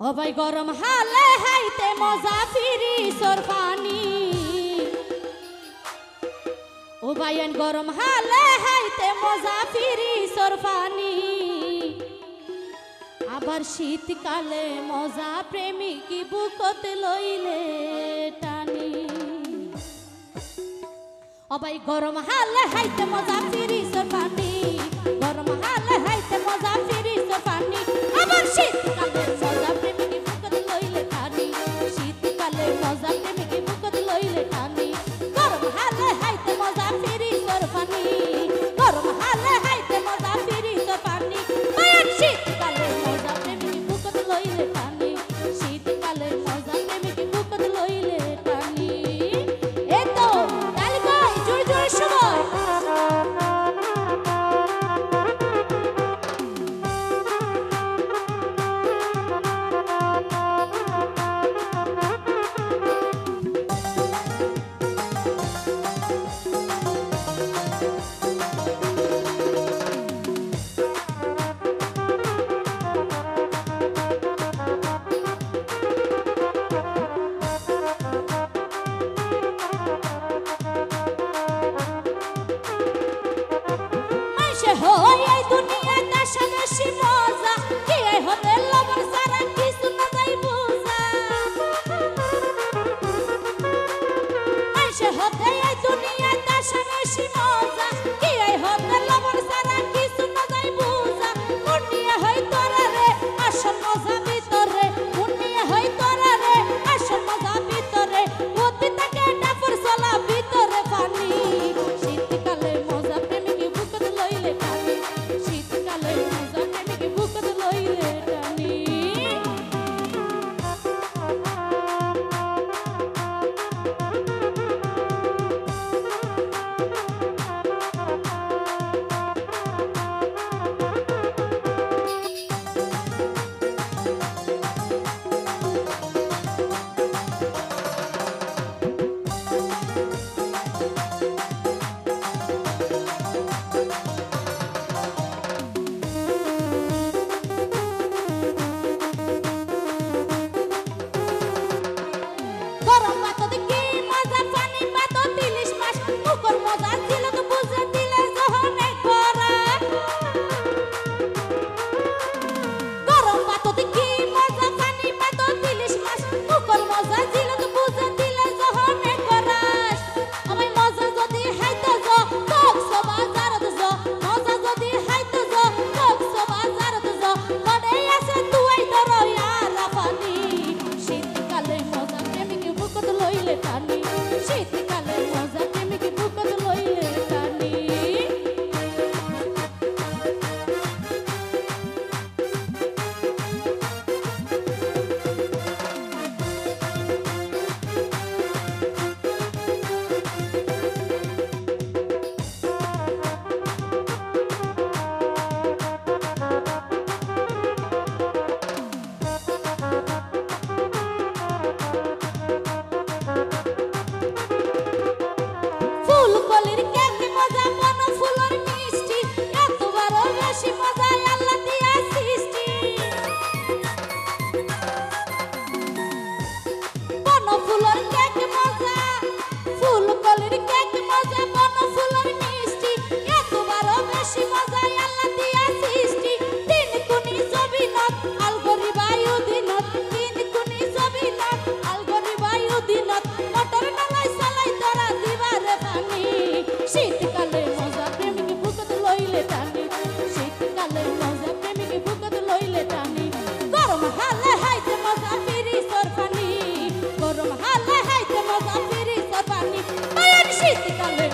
ও ভাই গরম হালে হাইতে মজা ফিরি সরফানি ও ভাইয়ান গরম হালে হাইতে মজা ফিরি সরফানি আবার শীতকালে মজা প্রেমিক বুকত লইলে টানি ও ভাই গরম হালে হাইতে মজা ফিরি সরফানি গরম হালে হাইতে মজা ফিরি সরফানি আবার শীতকালে মজা প্রেমিক বুকত লইলে টানি শীতকালে মজা প্রেমিক বুকত লইলে টানি গরম হালে হাইতে মজা ফিরি সরফানি গরম হালে হাইতে মজা ফিরি সরফানি আবার শীতকালে মজা প্রেমিক বুকত লইলে টানি শীতকালে মজা প্রেমিক বুকত লইলে টানি এই তো তালি ভাই জোরে জোরে সময় হই এই দুনিয়ায় দেশে বেশি মজা কি হতে লবণ সারা কিছু না যাই বুঝা আইসে হতে এই দুনিয়ায় দেশে বেশি মজা কি হতে লবণ সারা কিছু না যাই বুঝা মুন্নিয়ে হই তোরা রে আসল মজা ভিতরে মুন্নিয়ে হই তোরা রে আসল মজা ভিতরে অতি থাকে ডাফর চলা ভিতরে পানি শীতকালে মজা প্রেমিক বুকত লইলে টানি শীতকালে মজা প্রেমিক বুকত লইলে টানি গরম ভাত দেখি মজা পানি ভাত তিলিশ মাস মুখর মজা ছিল তো বুঝে দিলে জহনে করা গরম ভাত দেখি মজা পানি ভাত তিলিশ মাস মুখর মজা ছিল তো বুঝে দিলে জহনে করা আমি মজা যদি হাইতে যো কক সবা জারত যো মজা যদি হাইতে যো কক সবা জারত যো মনে আছে তুই দরয়া রাফানি শীতকালে মজা প্রেমিক বুকত লইলে টানি শীতকালে মজা প্রেমিক বুকত লইলে টানি ফুলকলির কেক মজা বন ফুলের মিষ্টি এতবারও বেশি মজা আল্লাহ দিয়া সৃষ্টি বন ফুলের কেক মজা ফুলকলির কেক মজা বন ফুলের মিষ্টি এতবারও বেশি মজা আল্লাহ দিয়া সৃষ্টি তিন কুনি জবিনত আলগরি বায়ু দিনত তিন কুনি জবিনত আলগরি বায়ু দিনত মোটর নালাই চালাই তোরা দিবারে পানি শীতকালে মজা প্রেমিক বুকত লইলে টানি শীতকালে মজা প্রেমিক বুকত লইলে টানি গরম হালে হাইতে মজা ফিরি সরফানি গরম হালে হাইতে মজা ফিরি সরফানি শীতকালে